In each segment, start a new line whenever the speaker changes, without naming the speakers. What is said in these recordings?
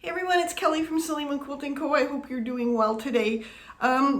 Hey everyone, it's Kelly from Silly Moon Quilting Co. I hope you're doing well today.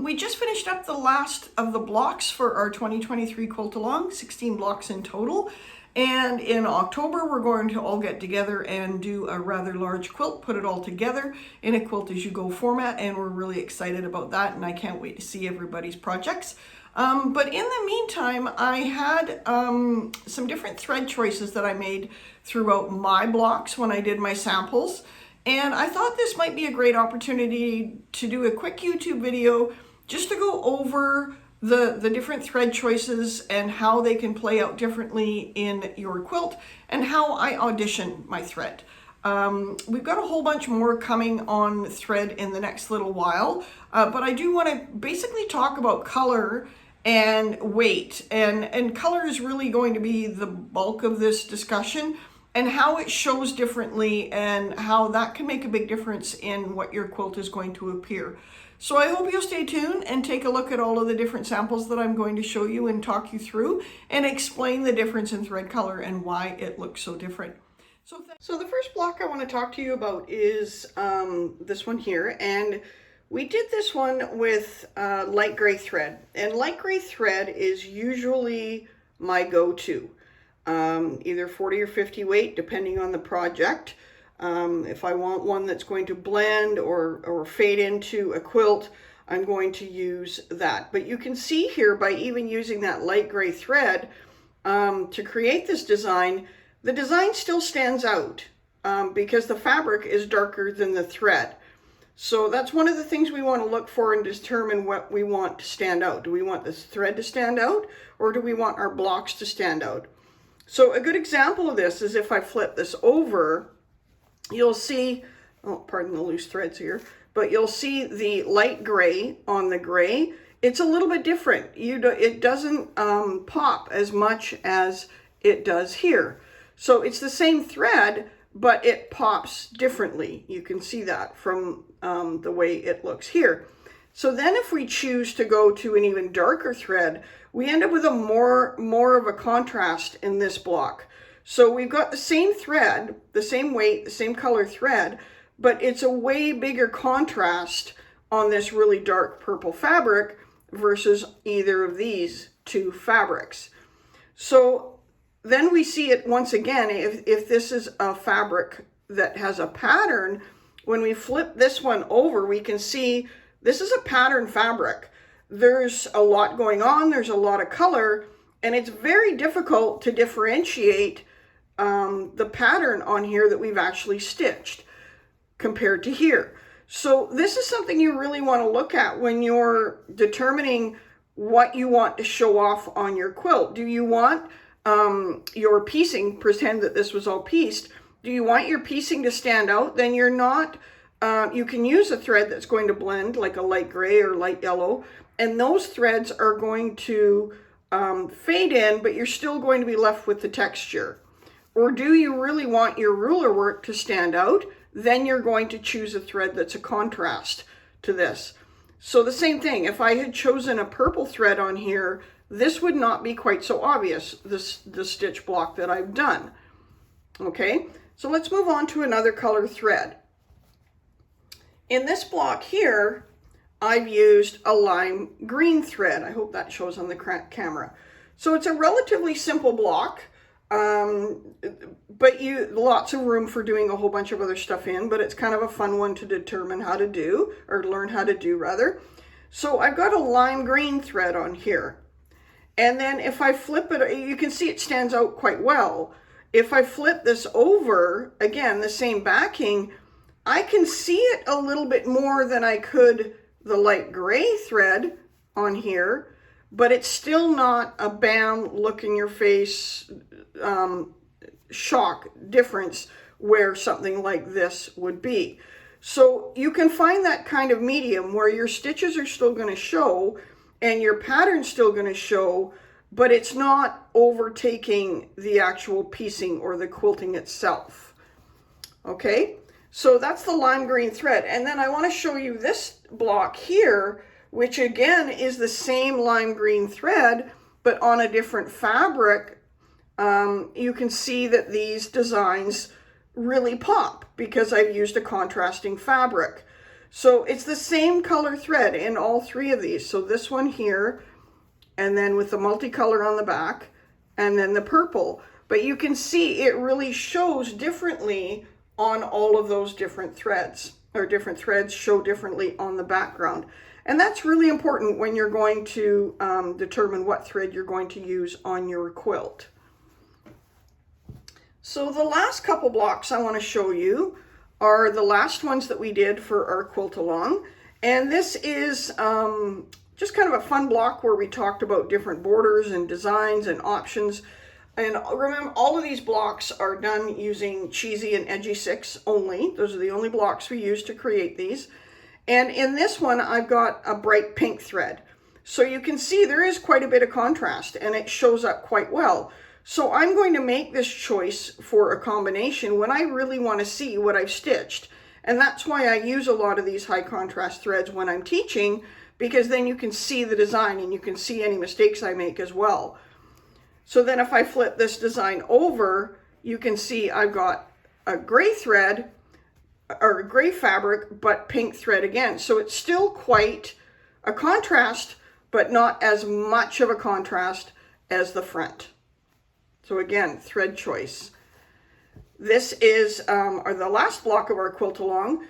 We just finished up the last of the blocks for our 2023 Quilt Along, 16 blocks in total. And in October, we're going to all get together and do a rather large quilt, put it all together in a quilt as you go format. And we're really excited about that. And I can't wait to see everybody's projects. But in the meantime, I had some different thread choices that I made throughout my blocks when I did my samples. And I thought this might be a great opportunity to do a quick YouTube video just to go over the different thread choices and how they can play out differently in your quilt and how I audition my thread. We've got a whole bunch more coming on thread in the next little while, but I do want to basically talk about color and weight, and color is really going to be the bulk of this discussion, and how it shows differently and how that can make a big difference in what your quilt is going to appear. So I hope you'll stay tuned and take a look at all of the different samples that I'm going to show you and talk you through and explain the difference in thread color and why it looks so different. So the first block I want to talk to you about is this one here, and we did this one with light gray thread, and light gray thread is usually my go-to. Either 40 or 50 weight, depending on the project. If I want one that's going to blend or fade into a quilt, I'm going to use that. But you can see here by even using that light gray thread to create this design, the design still stands out because the fabric is darker than the thread. So that's one of the things we want to look for and determine what we want to stand out. Do we want this thread to stand out, or do we want our blocks to stand out? So a good example of this is if I flip this over, you'll see, oh, pardon the loose threads here, but you'll see the light gray on the gray. It's a little bit different. It doesn't pop as much as it does here. So it's the same thread, but it pops differently. You can see that from the way it looks here. So then if we choose to go to an even darker thread, we end up with a more of a contrast in this block. So we've got the same thread, the same weight, the same color thread, but it's a way bigger contrast on this really dark purple fabric versus either of these two fabrics. So then we see it once again, if this is a fabric that has a pattern, when we flip this one over, we can see this is a pattern fabric. There's a lot going on, there's a lot of color, and it's very difficult to differentiate the pattern on here that we've actually stitched compared to here. So this is something you really want to look at when you're determining what you want to show off on your quilt. Do you want your piecing, pretend that this was all pieced, do you want your piecing to stand out? Then you're not, you can use a thread that's going to blend like a light gray or light yellow, and those threads are going to fade in, but you're still going to be left with the texture. Or do you really want your ruler work to stand out? Then you're going to choose a thread that's a contrast to this. So the same thing, if I had chosen a purple thread on here, this would not be quite so obvious, the stitch block that I've done. Okay, so let's move on to another color thread. In this block here, I've used a lime green thread. I hope that shows on the camera. So it's a relatively simple block, but lots of room for doing a whole bunch of other stuff in, but it's kind of a fun one to determine how to do, or learn how to do rather. So I've got a lime green thread on here. And then if I flip it, you can see it stands out quite well. If I flip this over, again, the same backing, I can see it a little bit more than I could the light gray thread on here, but it's still not a bam, look in your face, shock difference where something like this would be. So you can find that kind of medium where your stitches are still going to show and your pattern's still going to show, but it's not overtaking the actual piecing or the quilting itself. Okay, so that's the lime green thread. And then I want to show you this block here, which again is the same lime green thread, but on a different fabric. You can see that these designs really pop because I've used a contrasting fabric. So it's the same color thread in all three of these. So this one here, and then with the multicolor on the back, and then the purple. But you can see it really shows differently on all of those different threads, or different threads show differently on the background. And that's really important when you're going to determine what thread you're going to use on your quilt. So the last couple blocks I want to show you are the last ones that we did for our Quilt Along. And this is just kind of a fun block where we talked about different borders and designs and options. And remember, all of these blocks are done using Cheesy and Edgy 6 only. Those are the only blocks we use to create these. And in this one, I've got a bright pink thread. So you can see there is quite a bit of contrast and it shows up quite well. So I'm going to make this choice for a combination when I really want to see what I've stitched. And that's why I use a lot of these high contrast threads when I'm teaching, because then you can see the design and you can see any mistakes I make as well. So then if I flip this design over, you can see I've got a gray thread, or a gray fabric, but pink thread again. So it's still quite a contrast, but not as much of a contrast as the front. So again, thread choice. This is the last block of our Quilt Along.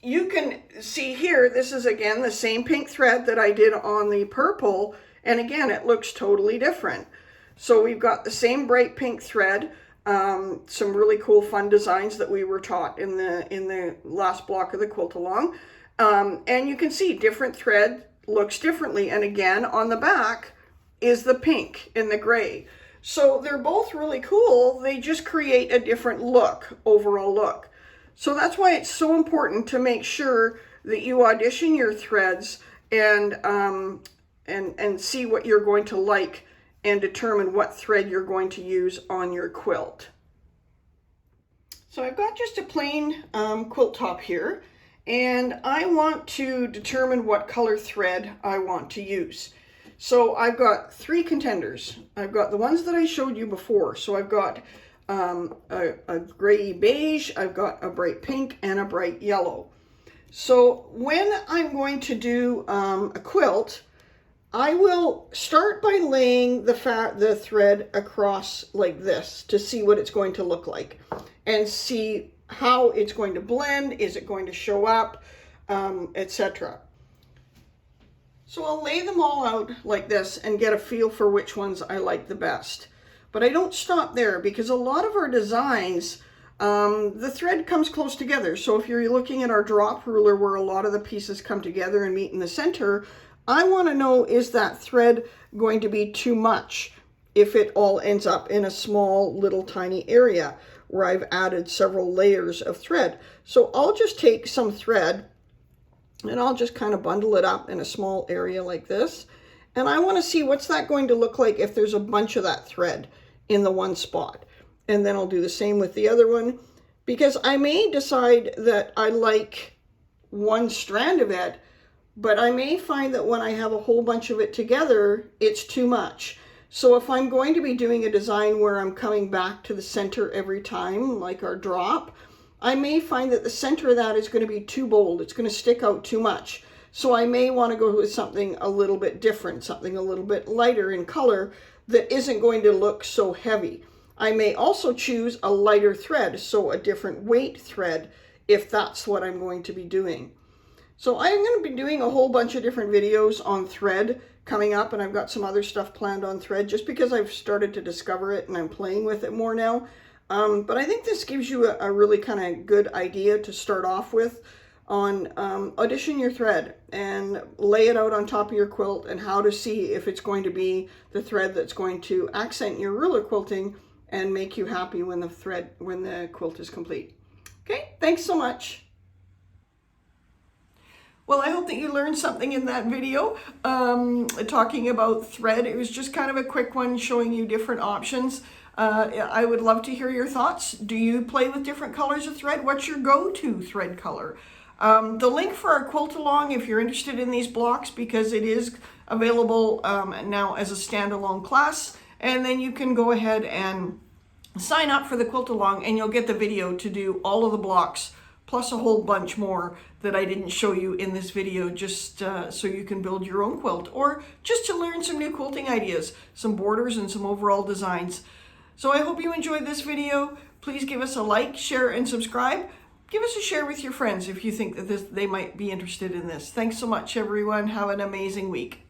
You can see here, this is again the same pink thread that I did on the purple. And again, it looks totally different. So we've got the same bright pink thread, some really cool fun designs that we were taught in the last block of the Quilt Along. And you can see different thread looks differently. And again, on the back is the pink and the gray. So they're both really cool. They just create a different look, overall look. So that's why it's so important to make sure that you audition your threads and see what you're going to like and determine what thread you're going to use on your quilt. So I've got just a plain quilt top here, and I want to determine what color thread I want to use. So I've got three contenders. I've got the ones that I showed you before. So I've got a gray beige, I've got a bright pink, and a bright yellow. So when I'm going to do a quilt, I will start by laying the thread across like this to see what it's going to look like and see how it's going to blend, is it going to show up, etc. So I'll lay them all out like this and get a feel for which ones I like the best. But I don't stop there, because a lot of our designs, the thread comes close together. So if you're looking at our drop ruler where a lot of the pieces come together and meet in the center, I want to know, is that thread going to be too much if it all ends up in a small little tiny area where I've added several layers of thread. So I'll just take some thread and I'll just kind of bundle it up in a small area like this. And I want to see what's that going to look like if there's a bunch of that thread in the one spot. And then I'll do the same with the other one, because I may decide that I like one strand of it, but I may find that when I have a whole bunch of it together, it's too much. So if I'm going to be doing a design where I'm coming back to the center every time, like our drop, I may find that the center of that is going to be too bold. It's going to stick out too much. So I may want to go with something a little bit different, something a little bit lighter in color that isn't going to look so heavy. I may also choose a lighter thread, so a different weight thread, if that's what I'm going to be doing. So I'm going to be doing a whole bunch of different videos on thread coming up, and I've got some other stuff planned on thread just because I've started to discover it and I'm playing with it more now. But I think this gives you a really kind of good idea to start off with on audition your thread and lay it out on top of your quilt, and how to see if it's going to be the thread that's going to accent your ruler quilting and make you happy when the quilt is complete. Okay, thanks so much. Well, I hope that you learned something in that video talking about thread. It was just kind of a quick one showing you different options. I would love to hear your thoughts. Do you play with different colors of thread? What's your go-to thread color? The link for our Quilt Along, if you're interested in these blocks, because it is available now as a standalone class, and then you can go ahead and sign up for the Quilt Along and you'll get the video to do all of the blocks, plus a whole bunch more that I didn't show you in this video, just so you can build your own quilt, or just to learn some new quilting ideas, some borders and some overall designs. So I hope you enjoyed this video. Please give us a like, share, and subscribe. Give us a share with your friends if you think that they might be interested in this. Thanks so much, everyone. Have an amazing week.